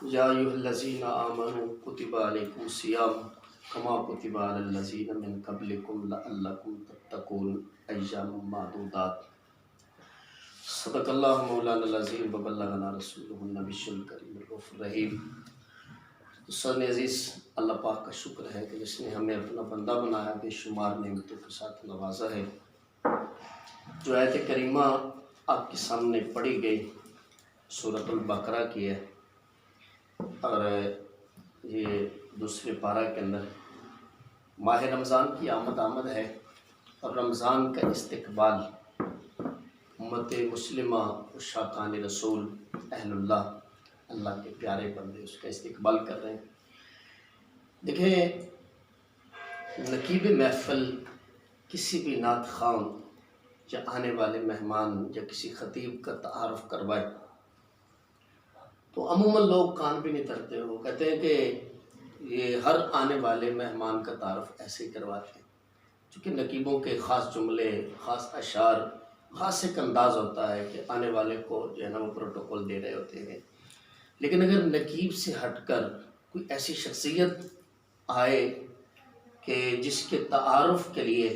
یا ایھا الذین آمنوا کتب علیکم الصیام کما کتب علی الذین من قبلکم لعلکم تتقون ایاما معدودات۔ صدق اللہ مولانا العظیم وبلغنا رسولہ النبی الکریم الرؤوف الرحیم۔ دوستان عزیز، اللہ پاک کا شکر ہے کہ جس نے ہمیں اپنا بندہ بنایا، بے شمار نعمتوں کے ساتھ نوازا ہے۔ جو آیت کریمہ آپ کے سامنے پڑھی گئی سورۃ البقرہ کی ہے، اور یہ دوسرے پارہ کے اندر ماہ رمضان کی آمد ہے، اور رمضان کا استقبال امت مسلمہ، عشاقان رسول، اہل اللہ کے پیارے بندے اس کا استقبال کر رہے ہیں۔ دیکھیں، نقیب محفل کسی بھی نعت خوان یا آنے والے مہمان یا کسی خطیب کا تعارف کروائے تو عموماً لوگ کان بھی نہیں دھرتے ہو، کہتے ہیں کہ یہ ہر آنے والے مہمان کا تعارف ایسے ہی کرواتے ہیں، چونکہ نقیبوں کے خاص جملے، خاص اشعار، خاص ایک انداز ہوتا ہے کہ آنے والے کو جو ہے نا وہ پروٹوکول دے رہے ہوتے ہیں۔ لیکن اگر نقیب سے ہٹ کر کوئی ایسی شخصیت آئے کہ جس کے تعارف کے لیے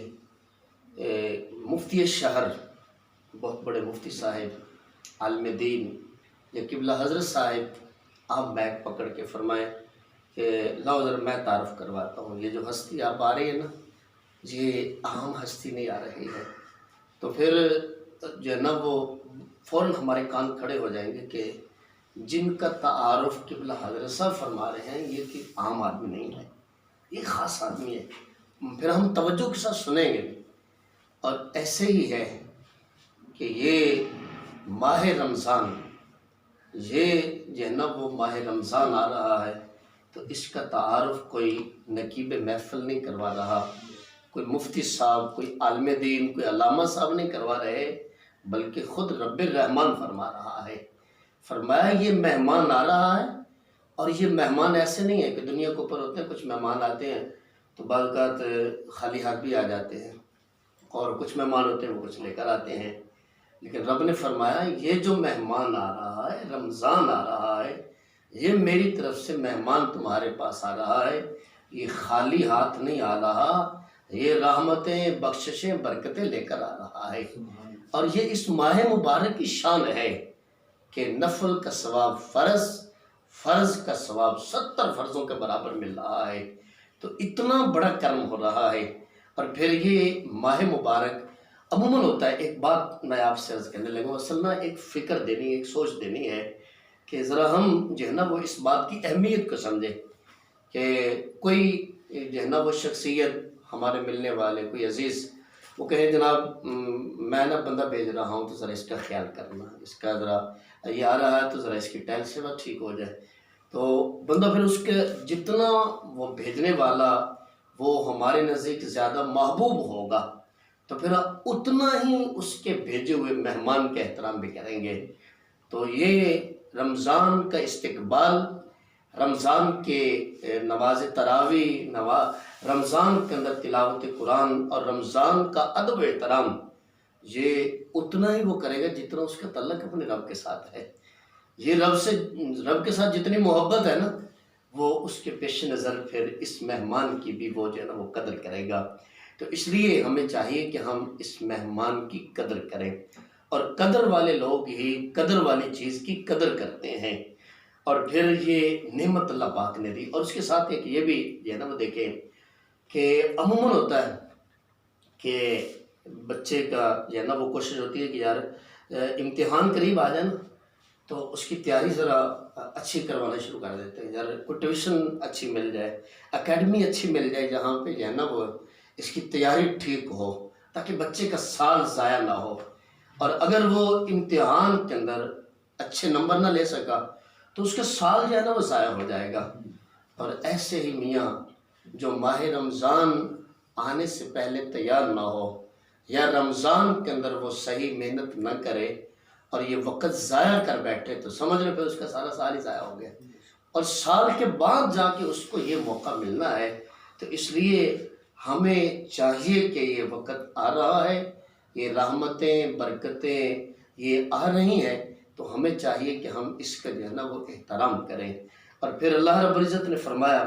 مفتی شہر، بہت بڑے مفتی صاحب، عالم دین یا قبلہ حضرت صاحب آپ بیک پکڑ کے فرمائیں کہ لاؤ ذرا میں تعارف کرواتا ہوں، یہ جو ہستی آپ آ رہی ہے نا، یہ عام ہستی نہیں آ رہی ہے، تو پھر جو ہے نا وہ فوراً ہمارے کان کھڑے ہو جائیں گے کہ جن کا تعارف قبلہ حضرت صاحب فرما رہے ہیں یہ کہ عام آدمی نہیں ہے، یہ خاص آدمی ہے، پھر ہم توجہ کے ساتھ سنیں گے۔ اور ایسے ہی ہے کہ یہ ماہ رمضان، یہ جو ہے نا وہ ماہ رمضان آ رہا ہے، تو اس کا تعارف کوئی نقیب محفل نہیں کروا رہا، کوئی مفتی صاحب، کوئی عالم دین، کوئی علامہ صاحب نہیں کروا رہے، بلکہ خود رب الرحمن فرما رہا ہے۔ فرمایا یہ مہمان آ رہا ہے، اور یہ مہمان ایسے نہیں ہے کہ دنیا کے اوپر ہوتے ہیں کچھ مہمان آتے ہیں تو بعض اوقات خالی ہاتھ بھی آ جاتے ہیں، اور کچھ مہمان ہوتے ہیں وہ کچھ لے کر آتے ہیں، لیکن رب نے فرمایا یہ جو مہمان آ رہا ہے، رمضان آ رہا ہے، یہ میری طرف سے مہمان تمہارے پاس آ رہا ہے، یہ خالی ہاتھ نہیں آ رہا، یہ رحمتیں، بخششیں، برکتیں لے کر آ رہا ہے۔ اور یہ اس ماہ مبارک کی شان ہے کہ نفل کا ثواب فرض کا ثواب 70 فرضوں کے برابر مل رہا ہے، تو اتنا بڑا کرم ہو رہا ہے۔ اور پھر یہ ماہ مبارک عموماً ہوتا ہے، ایک بات میں آپ سے عرض کرنے لگا، اصل میں ایک فکر دینی، ایک سوچ دینی ہے کہ ذرا ہم جو ہے نا وہ اس بات کی اہمیت کو سمجھیں کہ کوئی جو ہے نا وہ شخصیت ہمارے ملنے والے، کوئی عزیز، وہ کہے جناب میں نا بندہ بھیج رہا ہوں تو ذرا اس کا خیال کرنا، اس کا ذرا یہ آ رہا ہے تو ذرا اس کی ٹائل سے بات ٹھیک ہو جائے، تو بندہ پھر اس کے جتنا وہ بھیجنے والا وہ ہمارے نزدیک زیادہ محبوب ہوگا تو پھر اتنا ہی اس کے بھیجے ہوئے مہمان کے احترام بھی کریں گے۔ تو یہ رمضان کا استقبال، رمضان کے نماز تراویح، رمضان کے اندر تلاوت قرآن اور رمضان کا ادب و احترام، یہ اتنا ہی وہ کرے گا جتنا اس کا تعلق اپنے رب کے ساتھ ہے۔ یہ رب کے ساتھ جتنی محبت ہے نا، وہ اس کے پیش نظر پھر اس مہمان کی بھی وہ جو ہے نا وہ قدر کرے گا۔ تو اس لیے ہمیں چاہیے کہ ہم اس مہمان کی قدر کریں، اور قدر والے لوگ ہی قدر والی چیز کی قدر کرتے ہیں۔ اور پھر یہ نعمت اللہ پاک نے دی، اور اس کے ساتھ ایک یہ بھی جو ہے نا وہ دیکھیں کہ عموماً ہوتا ہے کہ بچے کا جو ہے نا وہ کوشش ہوتی ہے کہ یار امتحان قریب آ جائے نا تو اس کی تیاری ذرا اچھی کروانا شروع کر دیتے ہیں، یار کوئی ٹیوشن اچھی مل جائے، اکیڈمی اچھی مل جائے جہاں پہ جو ہے نا وہ اس کی تیاری ٹھیک ہو، تاکہ بچے کا سال ضائع نہ ہو، اور اگر وہ امتحان کے اندر اچھے نمبر نہ لے سکا تو اس کا سال جو ہے نا وہ ضائع ہو جائے گا۔ اور ایسے ہی میاں جو ماہ رمضان آنے سے پہلے تیار نہ ہو، یا رمضان کے اندر وہ صحیح محنت نہ کرے اور یہ وقت ضائع کر بیٹھے تو سمجھ لیں پھر اس کا سارا سال ہی ضائع ہو گیا، اور سال کے بعد جا کے اس کو یہ موقع ملنا ہے۔ تو اس لیے ہمیں چاہیے کہ یہ وقت آ رہا ہے، یہ رحمتیں، برکتیں یہ آ رہی ہیں، تو ہمیں چاہیے کہ ہم اس کا جو ہے نا وہ احترام کریں۔ اور پھر اللہ رب العزت نے فرمایا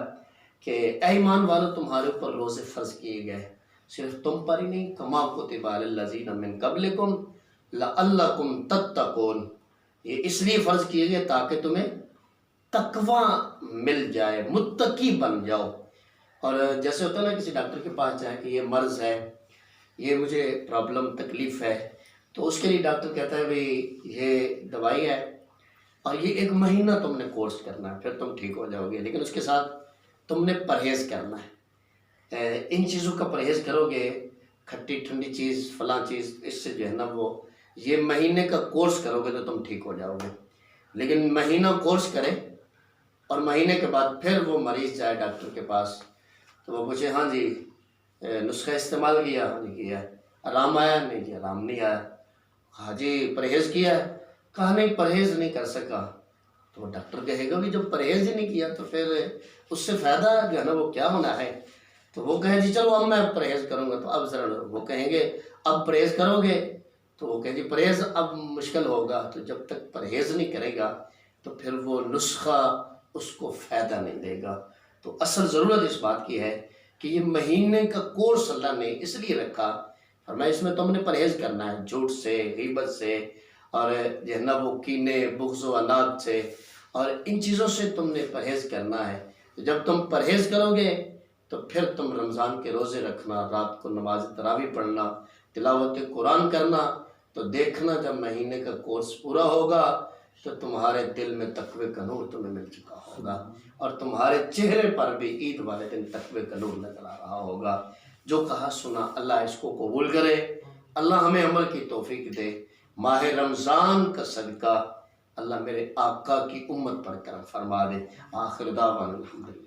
کہ اے ایمان والو تمہارے اوپر روزے فرض کیے گئے، صرف تم پر ہی نہیں، کما کتب علی الذین من قبلکم لعلکم تتقون، یہ اس لیے فرض کیے گئے تاکہ تمہیں تقوی مل جائے، متقی بن جاؤ۔ اور جیسے ہوتا ہے نا کسی ڈاکٹر کے پاس جائیں کہ یہ مرض ہے، یہ مجھے پرابلم تکلیف ہے، تو اس کے لیے ڈاکٹر کہتا ہے بھئی یہ دوائی ہے اور یہ 1 مہینہ تم نے کورس کرنا ہے، پھر تم ٹھیک ہو جاؤ گے، لیکن اس کے ساتھ تم نے پرہیز کرنا ہے، ان چیزوں کا پرہیز کرو گے، کھٹی ٹھنڈی چیز فلاں چیز، اس سے جو ہے نا وہ یہ مہینے کا کورس کرو گے تو تم ٹھیک ہو جاؤ گے۔ لیکن مہینہ کورس کرے اور مہینے کے بعد پھر وہ مریض جائے ڈاکٹر کے پاس تو وہ پوچھے ہاں جی نسخہ استعمال کیا؟ ہاں جی کیا ہے۔ آرام آیا؟ نہیں جی آرام نہیں آیا۔ ہاں جی پرہیز کیا ہے؟ کہا نہیں پرہیز نہیں کر سکا۔ تو وہ ڈاکٹر کہے گا بھی جب پرہیز ہی نہیں کیا تو پھر اس سے فائدہ جو ہے نا وہ کیا ہونا ہے؟ تو وہ کہے جی چلو اب میں پرہیز کروں گا، تو اب ذرا وہ کہیں گے اب پرہیز کرو گے، تو وہ کہیں جی پرہیز اب مشکل ہوگا، تو جب تک پرہیز نہیں کرے گا تو پھر وہ نسخہ اس کو فائدہ نہیں دے گا۔ تو اصل ضرورت اس بات کی ہے کہ یہ مہینے کا کورس اللہ نے اس لیے رکھا، فرمایا اس میں تم نے پرہیز کرنا ہے جھوٹ سے، غیبت سے، اور جو ہے نا وہ کینے بغض و عناد سے، اور ان چیزوں سے تم نے پرہیز کرنا ہے۔ جب تم پرہیز کرو گے تو پھر تم رمضان کے روزے رکھنا، رات کو نماز تراویح پڑھنا، تلاوت قرآن کرنا، تو دیکھنا جب مہینے کا کورس پورا ہوگا تو تمہارے دل میں تقوی کا نور تمہیں مل چکا ہوگا، اور تمہارے چہرے پر بھی عید والے دن تقوی کا نور نظر آ رہا ہوگا۔ جو کہا سنا اللہ اس کو قبول کرے، اللہ ہمیں عمل کی توفیق دے۔ ماہ رمضان کا صدقہ اللہ میرے آقا کی امت پر کرم فرما دے۔ آخر دعوانا الحمدللہ۔